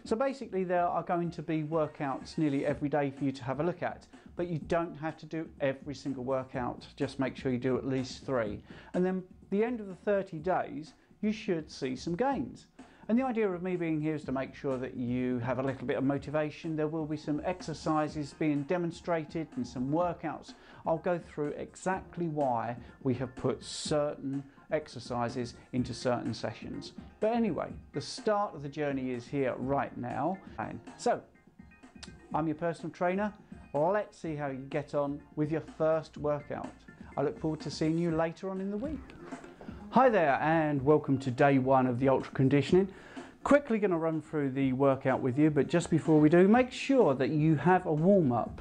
So basically there are going to be workouts nearly every day for you to have a look at, but you don't have to do every single workout. Just make sure you do at least 3. And then at the end of the 30 days, you should see some gains. And the idea of me being here is to make sure that you have a little bit of motivation. There will be some exercises being demonstrated and some workouts. I'll go through exactly why we have put certain exercises into certain sessions. But anyway, the start of the journey is here right now. And so, I'm your personal trainer. Let's see how you get on with your first workout. I look forward to seeing you later on in the week. Hi there and welcome to day 1 of the ultra conditioning. Quickly going to run through the workout with you, but just before we do, make sure that you have a warm-up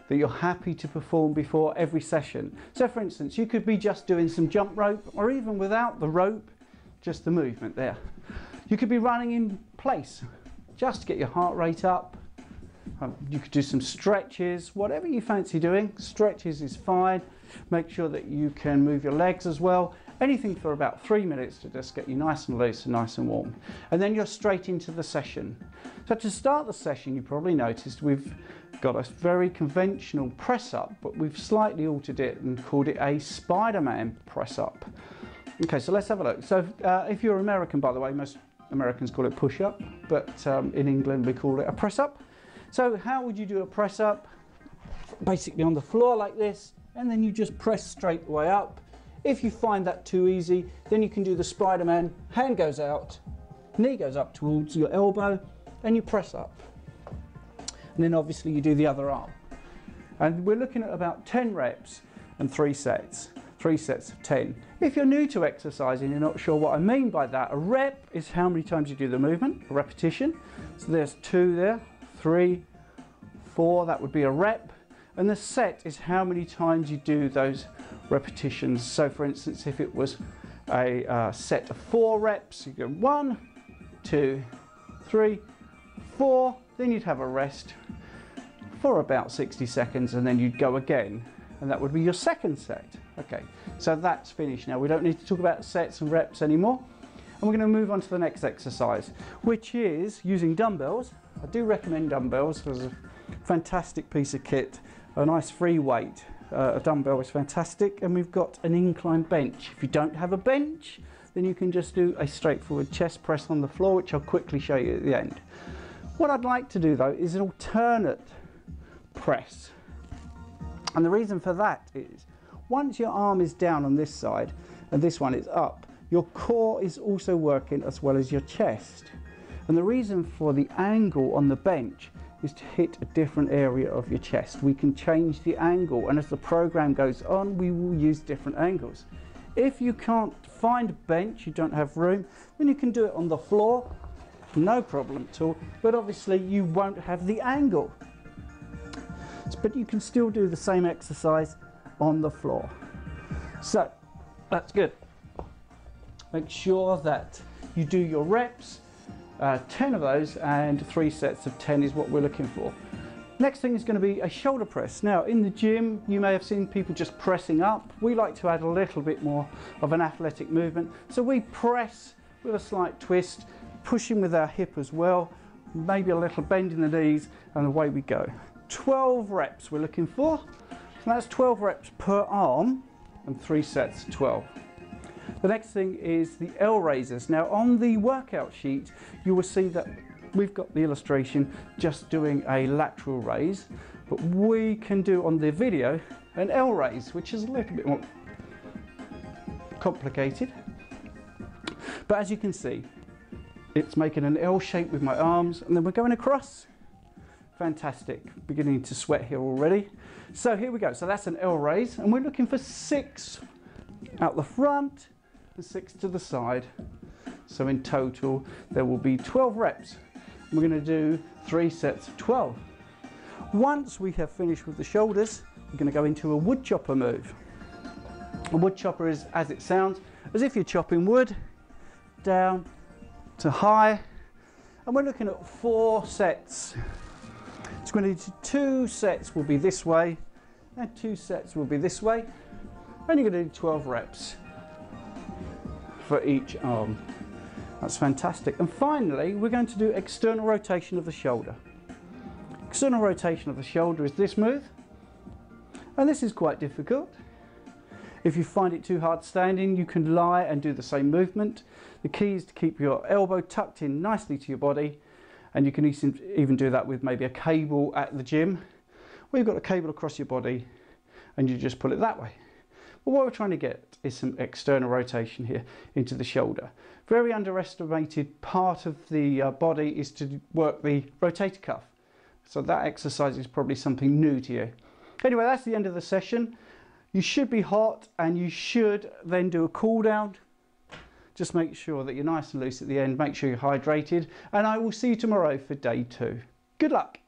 that you're happy to perform before every session. So for instance, you could be just doing some jump rope, or even without the rope, just the movement there. You could be running in place just to get your heart rate up. You could do some stretches, whatever you fancy doing. Stretches is fine. Make sure that you can move your legs as well. Anything for about 3 minutes to just get you nice and loose and nice and warm. And then you're straight into the session. So to start the session, you probably noticed we've got a very conventional press up, but we've slightly altered it and called it a Spider-Man press up. Okay, so let's have a look. So if you're American, by the way, most Americans call it push up, but in England we call it a press up. So how would you do a press up? Basically on the floor like this, and then you just press straight the way up. If you find that too easy, then you can do the Spider-Man. Hand goes out, knee goes up towards your elbow, and you press up. And then obviously you do the other arm. And we're looking at about 10 reps and 3 sets. 3 sets of 10. If you're new to exercising, you're not sure what I mean by that. A rep is how many times you do the movement, a repetition. So there's 2 there, 3, 4, that would be a rep. And the set is how many times you do those repetitions. So for instance, if it was a set of 4 reps, you go 1, 2, 3, 4, then you'd have a rest for about 60 seconds and then you'd go again. And that would be your second set. Okay, so that's finished now. We don't need to talk about sets and reps anymore. And we're going to move on to the next exercise, which is using dumbbells. I do recommend dumbbells. There's a fantastic piece of kit, a nice free weight. A dumbbell is fantastic, and we've got an incline bench. If you don't have a bench, then you can just do a straightforward chest press on the floor, which I'll quickly show you at the end. What I'd like to do though is an alternate press. And the reason for that is, once your arm is down on this side and this one is up, your core is also working as well as your chest. And the reason for the angle on the bench is to hit a different area of your chest. We can change the angle, and as the program goes on, we will use different angles. If you can't find a bench, you don't have room, then you can do it on the floor, no problem at all, but obviously you won't have the angle. But you can still do the same exercise on the floor. So that's good. Make sure that you do your reps, 10 of those, and 3 sets of 10 is what we're looking for. Next thing is going to be a shoulder press. Now in the gym you may have seen people just pressing up. We like to add a little bit more of an athletic movement, so we press with a slight twist, pushing with our hip as well, maybe a little bend in the knees, and away we go. 12 reps we're looking for, so that's 12 reps per arm and 3 sets of 12. The next thing is the L raises. Now on the workout sheet you will see that we've got the illustration just doing a lateral raise, but we can do on the video an L raise, which is a little bit more complicated. But as you can see, it's making an L shape with my arms, and then we're going across. Fantastic, beginning to sweat here already. So here we go, so that's an L raise, and we're looking for 6 out the front and 6 to the side. So in total there will be 12 reps. We're going to do 3 sets of 12. Once we have finished with the shoulders, we're going to go into a wood chopper move. A wood chopper is, as it sounds, as if you're chopping wood, down to high, and we're looking at 4 sets. It's going to do 2 sets will be this way, and 2 sets will be this way, and you're going to do 12 reps for each arm. That's fantastic. And finally, we're going to do external rotation of the shoulder. External rotation of the shoulder is this move, and this is quite difficult. If you find it too hard standing, you can lie and do the same movement. The key is to keep your elbow tucked in nicely to your body, and you can even do that with maybe a cable at the gym, where you've got a cable across your body and you just pull it that way. But what we're trying to get is some external rotation here into the shoulder. Very underestimated part of the body is to work the rotator cuff. So that exercise is probably something new to you. Anyway, that's the end of the session. You should be hot, and you should then do a cool down. Just make sure that you're nice and loose at the end. Make sure you're hydrated. And I will see you tomorrow for day 2. Good luck.